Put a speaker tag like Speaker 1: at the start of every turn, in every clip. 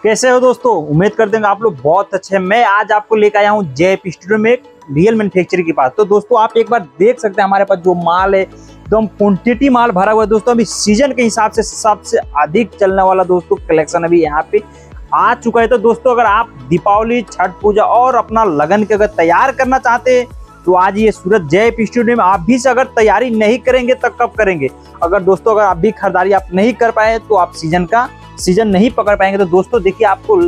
Speaker 1: कैसे हो दोस्तों? उम्मीद करते हैं आप लोग बहुत अच्छे हैं। मैं आज आपको लेकर आया हूँ जेएप स्टूडियो में एक रियल मैन्युफैक्चरिंग के पास। तो दोस्तों आप एक बार देख सकते हैं हमारे पास जो माल है एकदम क्वांटिटी माल भरा हुआ है दोस्तों। अभी सीजन के हिसाब से सबसे अधिक चलने वाला दोस्तों कलेक्शन अभी यहाँ पे आ चुका है। तो दोस्तों अगर आप दीपावली, छठ पूजा और अपना लगन के अगर तैयार करना चाहते हैं तो आज ये सूरत जेएप स्टूडियो में आप भी से अगर तैयारी नहीं करेंगे तो कब करेंगे? अगर दोस्तों अगर आप भी खरीदारी आप नहीं कर पाए तो आप सीजन नहीं पकड़ पाएंगे। तो दोस्तों देखिए आपको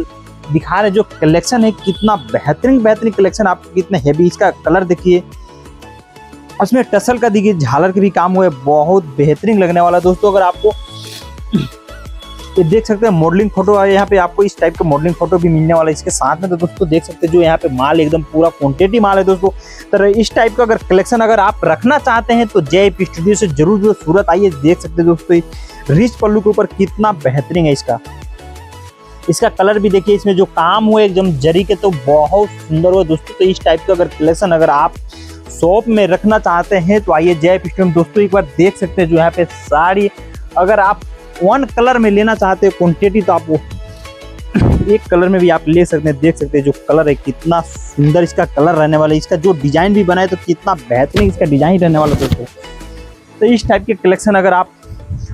Speaker 1: दिखा रहे जो कलेक्शन है कितना बेहतरीन कलेक्शन, आपको कितना हेवी इसका कलर देखिए, उसमें टसल का देखिए झालर के भी काम हुए, बहुत बेहतरीन लगने वाला। दोस्तों अगर आपको ये देख सकते हैं मॉडलिंग फोटो है, यहाँ पे आपको इस टाइप का मॉडलिंग फोटो भी मिलने वाला है इसके साथ में। तो दोस्तों देख सकते हैं जो यहाँ पे माल एकदम पूरा क्वांटिटी माल है दोस्तों। तो इस टाइप का अगर कलेक्शन अगर आप रखना चाहते हैं तो जेएप स्टूडियो से जरूर सूरत आइए। देख सकते हैं दोस्तों रिच पल्लू के ऊपर कितना बेहतरीन है इसका कलर भी देखिए, इसमें जो काम हुआ एकदम जरी के, तो बहुत सुंदर हुआ दोस्तों। तो इस टाइप का अगर कलेक्शन अगर आप शॉप में रखना चाहते हैं तो आइए जेएप स्टूडियो में। दोस्तों एक बार देख सकते हैं जो यहाँ पे साड़ी अगर आप वन कलर में लेना चाहते हैं क्वांटिटी तो आप एक कलर में भी आप ले सकते हैं। देख सकते हैं जो कलर है कितना सुंदर इसका कलर रहने वाला है, इसका जो डिजाइन भी बना है तो कितना बेहतरीन इसका डिजाइन रहने वाला दोस्तों। तो इस टाइप के कलेक्शन अगर आप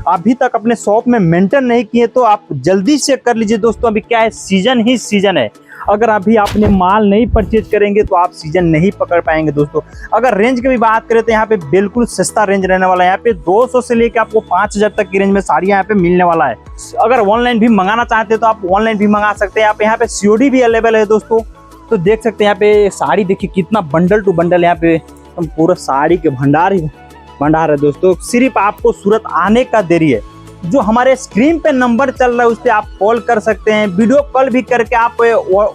Speaker 1: अभी तक अपने शॉप में मेंटेन नहीं किए तो आप जल्दी से कर लीजिए दोस्तों। अभी क्या है, सीजन ही सीजन है। अगर अभी आपने माल नहीं परचेज करेंगे तो आप सीजन नहीं पकड़ पाएंगे दोस्तों। अगर रेंज की भी बात करें तो यहाँ पे बिल्कुल सस्ता रेंज रहने वाला है। यहाँ पे 200 से लेके आपको 5000 तक की रेंज में साड़ियाँ यहाँ पे मिलने वाला है। अगर ऑनलाइन भी मंगाना चाहते हैं तो आप ऑनलाइन भी मंगा सकते हैं। यहाँ पे सीओडी भी अवेलेबल है दोस्तों। तो देख सकते हैं यहाँ पे साड़ी देखिए कितना बंडल टू बंडल यहाँ पे पूरा साड़ी के भंडार है दोस्तों। सिर्फ आपको सूरत आने का देरी है। जो हमारे स्क्रीन पे नंबर चल रहा है उस पर आप कॉल कर सकते हैं, वीडियो कॉल भी करके आप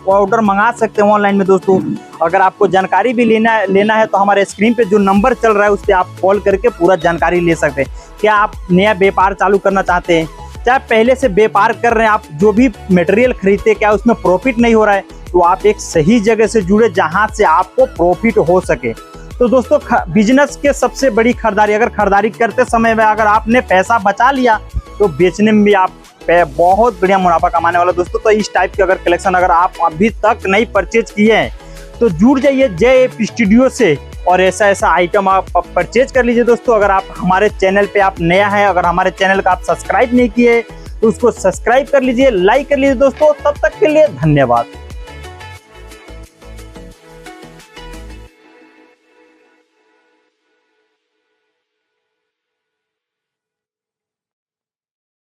Speaker 1: ऑर्डर मंगा सकते हैं ऑनलाइन में दोस्तों। अगर आपको जानकारी भी लेना है तो हमारे स्क्रीन पे जो नंबर चल रहा है उस पर आप कॉल करके पूरा जानकारी ले सकते हैं। क्या आप नया व्यापार चालू करना चाहते हैं, चाहे पहले से व्यापार कर रहे हैं, आप जो भी मटेरियल खरीदते हैं क्या उसमें प्रॉफिट नहीं हो रहा है, तो आप एक सही जगह से जुड़े जहाँ से आपको प्रॉफिट हो सके। तो दोस्तों बिजनेस के सबसे बड़ी खरीदारी, अगर खरीदारी करते समय में अगर आपने पैसा बचा लिया तो बेचने में भी आप बहुत बढ़िया मुनाफा कमाने वाला दोस्तों। तो इस टाइप के अगर कलेक्शन अगर आप अभी तक नहीं परचेज किए हैं तो जुड़ जाइए जेएप स्टूडियो से और ऐसा आइटम आप परचेज कर लीजिए दोस्तों। अगर आप हमारे चैनल पे आप नया है, अगर हमारे चैनल का आप सब्सक्राइब नहीं किए तो उसको सब्सक्राइब कर लीजिए, लाइक कर लीजिए दोस्तों। तब तक के लिए धन्यवाद।